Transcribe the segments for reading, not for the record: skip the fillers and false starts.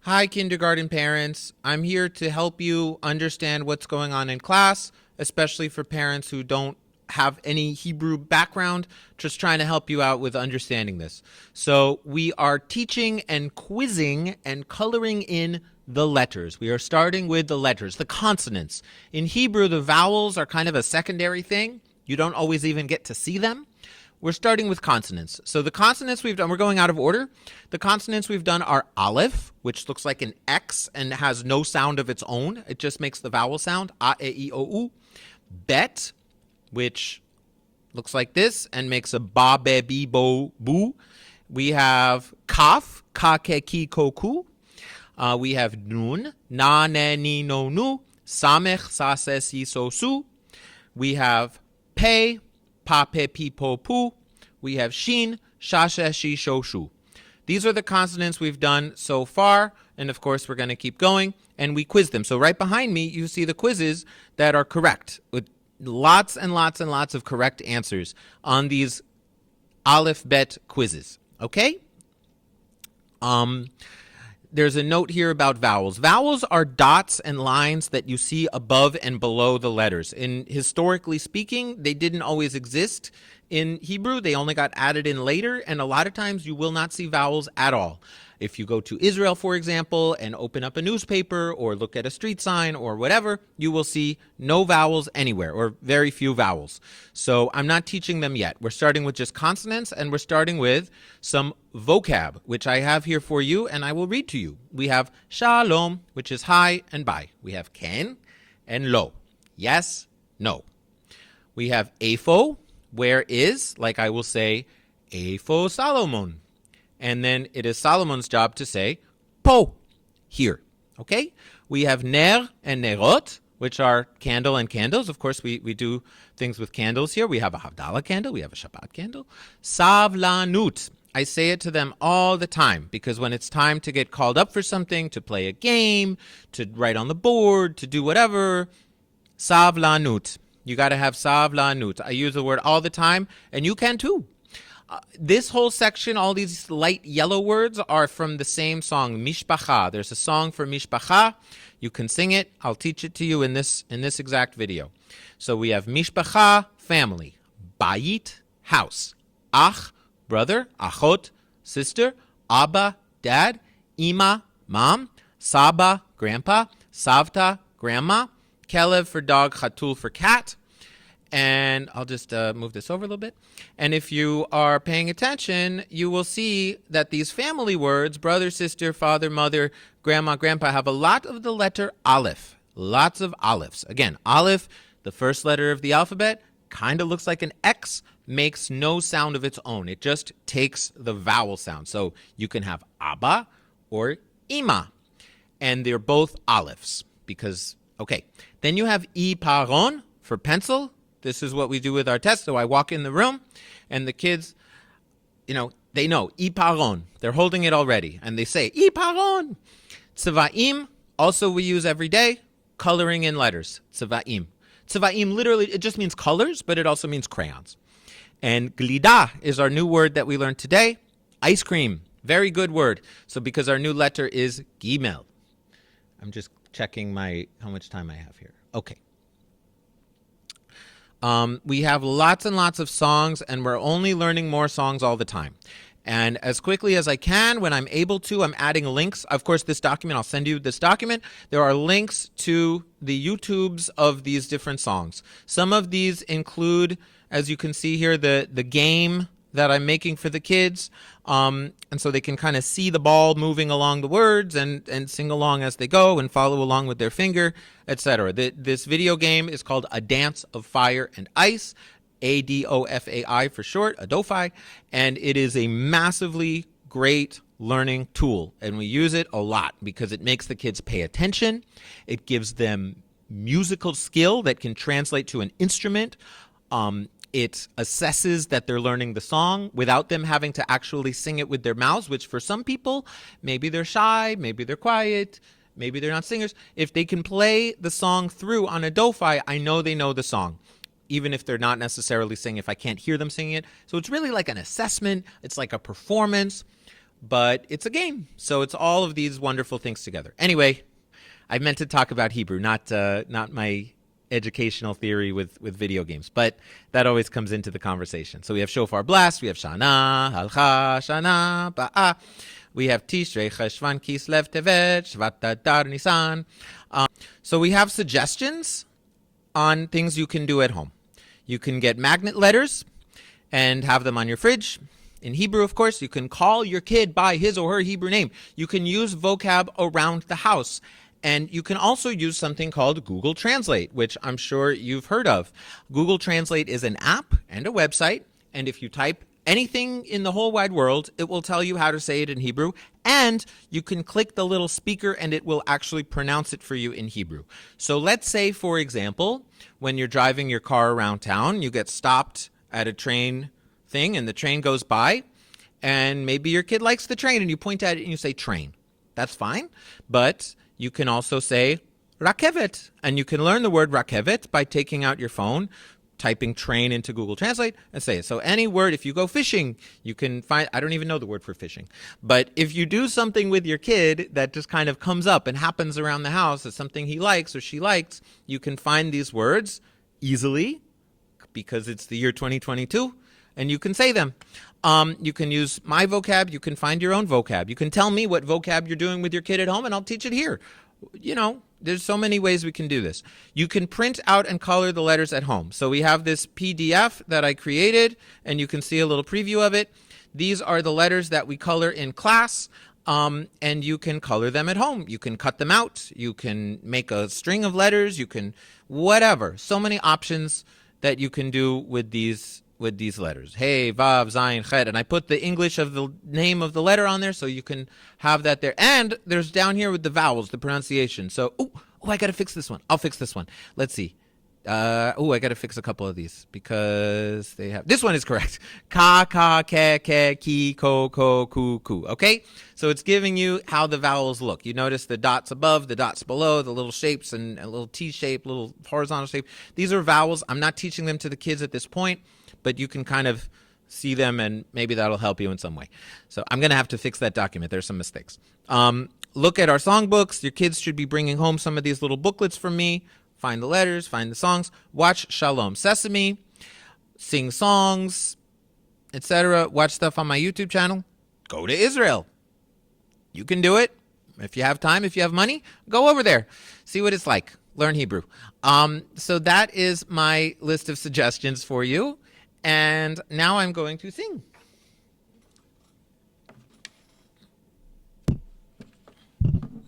Hi, kindergarten parents. I'm here to help you understand what's going on in class, especially for parents who don't have any Hebrew background, just trying to help you out with understanding this. So we are teaching and quizzing and coloring in the letters. We are starting with the letters, the consonants. In Hebrew, the vowels are kind of a secondary thing. You don't always even get to see them. We're starting with consonants. So the consonants we've done, we're going out of order. The consonants we've done are aleph, which looks like an X and has no sound of its own. It just makes the vowel sound, a, e, I, o, u. Bet, which looks like this and makes a ba, be, bi, bo, boo. We have kaf, ka, ke, ki, ko, ku. We have nun, na, ne, ni, no, nu. Samech, sa, se, si, so, su. We have pe, pa, pe, pi, po, pu. We have shin, sha, she, shi, sho, shu. These are the consonants we've done so far, and of course we're going to keep going, and we quiz them. So right behind me, you see the quizzes that are correct, with lots and lots and lots of correct answers on these Aleph Bet quizzes, okay? There's a note here about vowels. Vowels are dots and lines that you see above and below the letters. Historically speaking, they didn't always exist in Hebrew. They only got added in later, and a lot of times you will not see vowels at all. If you go to Israel, for example, and open up a newspaper or look at a street sign or whatever, you will see no vowels anywhere or very few vowels. So I'm not teaching them yet. We're starting with just consonants, and we're starting with some vocab, which I have here for you, and I will read to you. We have shalom, which is hi and bye. We have ken and lo, yes, no. We have epho, where is, like I will say, epho Solomon. And then it is Solomon's job to say, po, here, okay? We have ner and nerot, which are candle and candles. Of course, we do things with candles here. We have a Havdalah candle. We have a Shabbat candle. Savlanut. I say it to them all the time because when it's time to get called up for something, to play a game, to write on the board, to do whatever, savlanut. You got to have savlanut. I use the word all the time, and you can too. This whole section, all these light yellow words are from the same song, Mishpacha. There's a song for Mishpacha. You can sing it. I'll teach it to you in this exact video. So we have Mishpacha, family. Bayit, house. Ach, brother. Achot, sister. Abba, dad. Ima, mom. Saba, grandpa. Savta, grandma. Kelev for dog, Chatul for cat. And I'll just move this over a little bit. And if you are paying attention, you will see that these family words, brother, sister, father, mother, grandma, grandpa, have a lot of the letter aleph. Lots of alephs. Again, aleph, the first letter of the alphabet, kind of looks like an X, makes no sound of its own. It just takes the vowel sound. So you can have Abba or Ima. And they're both alephs because, okay. Then you have Iparon for pencil. This is what we do with our test. So I walk in the room, and the kids, they know, Iparon. They're holding it already, and they say, Iparon. Tzvaim, also we use every day, coloring in letters, tzvaim. Tzvaim, literally, it just means colors, but it also means crayons. And glida is our new word that we learned today, ice cream. Very good word. So because our new letter is gimel. I'm just checking how much time I have here. Okay. We have lots and lots of songs, and we're only learning more songs all the time. And as quickly as I can, when I'm able to, I'm adding links. Of course, this document, I'll send you this document. There are links to the YouTubes of these different songs. Some of these include, as you can see here, the game that I'm making for the kids. And so they can kind of see the ball moving along the words and sing along as they go and follow along with their finger, etc. This video game is called A Dance of Fire and Ice, ADOFAI for short, Adofi, and it is a massively great learning tool. And we use it a lot because it makes the kids pay attention. It gives them musical skill that can translate to an instrument. It assesses that they're learning the song without them having to actually sing it with their mouths, which for some people, maybe they're shy, maybe they're quiet, maybe they're not singers. If they can play the song through on a Adofi, I know they know the song, even if they're not necessarily singing, if I can't hear them singing it. So it's really like an assessment. It's like a performance. but it's a game. So it's all of these wonderful things together. Anyway, I meant to talk about Hebrew, not my educational theory with video games, but that always comes into the conversation. So we have shofar blast, we have Shana, Halcha, Shana, Ba'ah. We have Tishrei, Cheshvan, Kislev, Tevet, Shvat, Adar, Nisan. So we have suggestions on things you can do at home. You can get magnet letters and have them on your fridge. In Hebrew, of course, you can call your kid by his or her Hebrew name. You can use vocab around the house. And you can also use something called Google Translate, which I'm sure you've heard of. Google Translate is an app and a website. And if you type anything in the whole wide world, it will tell you how to say it in Hebrew. And you can click the little speaker and it will actually pronounce it for you in Hebrew. So let's say, for example, when you're driving your car around town, you get stopped at a train thing and the train goes by. And maybe your kid likes the train and you point at it and you say train. That's fine. But you can also say rakevet. And you can learn the word rakevet by taking out your phone, typing train into Google Translate and say it. So any word, if you go fishing, you can find, I don't even know the word for fishing, but if you do something with your kid that just kind of comes up and happens around the house as something he likes or she likes, you can find these words easily because it's the year 2022 and you can say them. You can use my vocab. You can find your own vocab. You can tell me what vocab you're doing with your kid at home and I'll teach it here. You know, there's so many ways we can do this. You can print out and color the letters at home. So we have this PDF that I created and you can see a little preview of it. These are the letters that we color in class. And you can color them at home. You can cut them out. You can make a string of letters. You can whatever. So many options that you can do with these letters. Hey, Vav, Zayin, Chet. And I put the English of the name of the letter on there so you can have that there. And there's down here with the vowels, the pronunciation. So, I got to fix this one. I'll fix this one. Let's see. I got to fix a couple of these because they have, this one is correct. Ka, ke, ki, ko, ku, ku. Okay? So it's giving you how the vowels look. You notice the dots above, the dots below, the little shapes and a little T shape, little horizontal shape. These are vowels. I'm not teaching them to the kids at this point, but you can kind of see them and maybe that'll help you in some way. So I'm going to have to fix that document. There's some mistakes. Look at our songbooks. Your kids should be bringing home some of these little booklets from me. Find the letters, find the songs, watch Shalom Sesame, sing songs, etc. Watch stuff on my YouTube channel. Go to Israel. You can do it. If you have time, if you have money, go over there. See what it's like. Learn Hebrew. So that is my list of suggestions for you. And now I'm going to sing.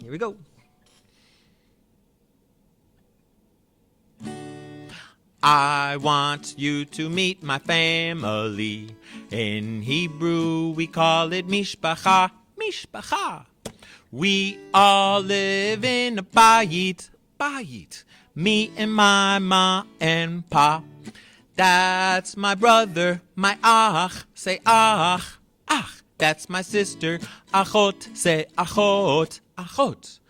Here we go. I want you to meet my family. In Hebrew we call it Mishpacha, Mishpacha. We all live in a bayit, bayit. Me and my ma and pa. That's my brother, my ach, say ach, ach. That's my sister, achot, say achot, achot.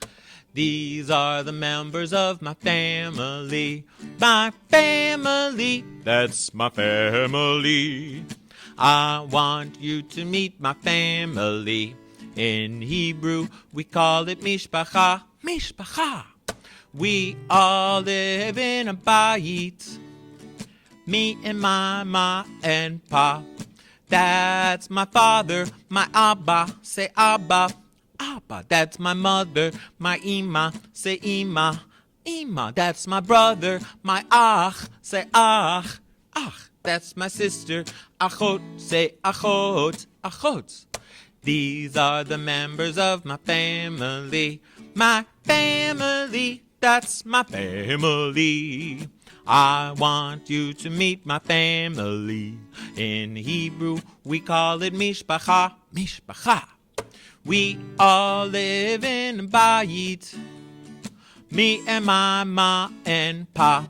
These are the members of my family, that's my family. I want you to meet my family. In Hebrew, we call it Mishpacha, Mishpacha. We all live in a bayit, me and my ma and pa. That's my father, my Abba, say Abba, Abba. That's my mother, my Ima, say Ima, Ima. That's my brother, my Ach, say Ach, Ach. That's my sister, Achot, say Achot, Achot. These are the members of my family, that's my family. I want you to meet my family. In Hebrew, we call it Mishpacha, Mishpacha. We all live in a bayit, me and my ma and pa.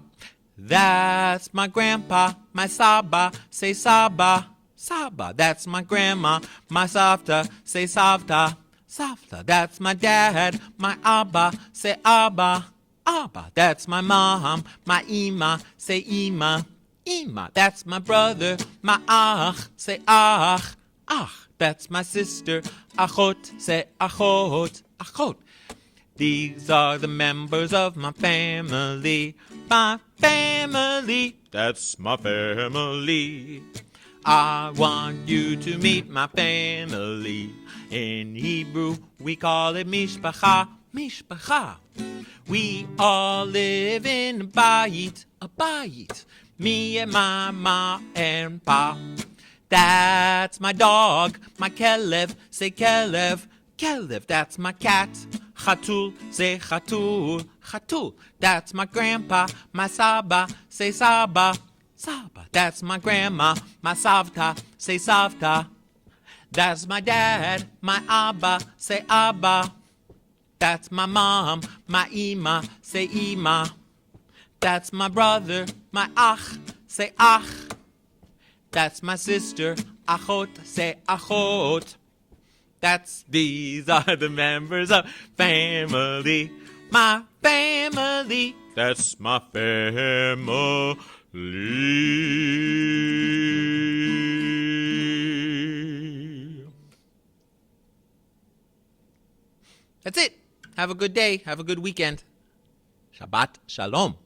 That's my grandpa, my Saba, say Saba, Saba. That's my grandma, my Savta, say Savta, Savta. That's my dad, my Abba, say Abba, Abba. That's my mom, my Ima, say Ima, Ima. That's my brother, my Ach, say Ach, Ach. That's my sister, achot, say achot, achot. These are the members of my family. My family, that's my family. I want you to meet my family. In Hebrew, we call it Mishpacha, Mishpacha. We all live in a bayit, a bayit. Me and my ma and pa. That's my dog, my kelev, say kelev, kelev. That's my cat, chatul, say chatul, chatul. That's my grandpa, my saba, say saba, saba. That's my grandma, my savta, say savta. That's my dad, my abba, say abba. That's my mom, my ima, say ima. That's my brother, my ach, say ach. That's my sister, achot, say achot. These are the members of family. My family. That's my family. That's it. Have a good day. Have a good weekend. Shabbat Shalom.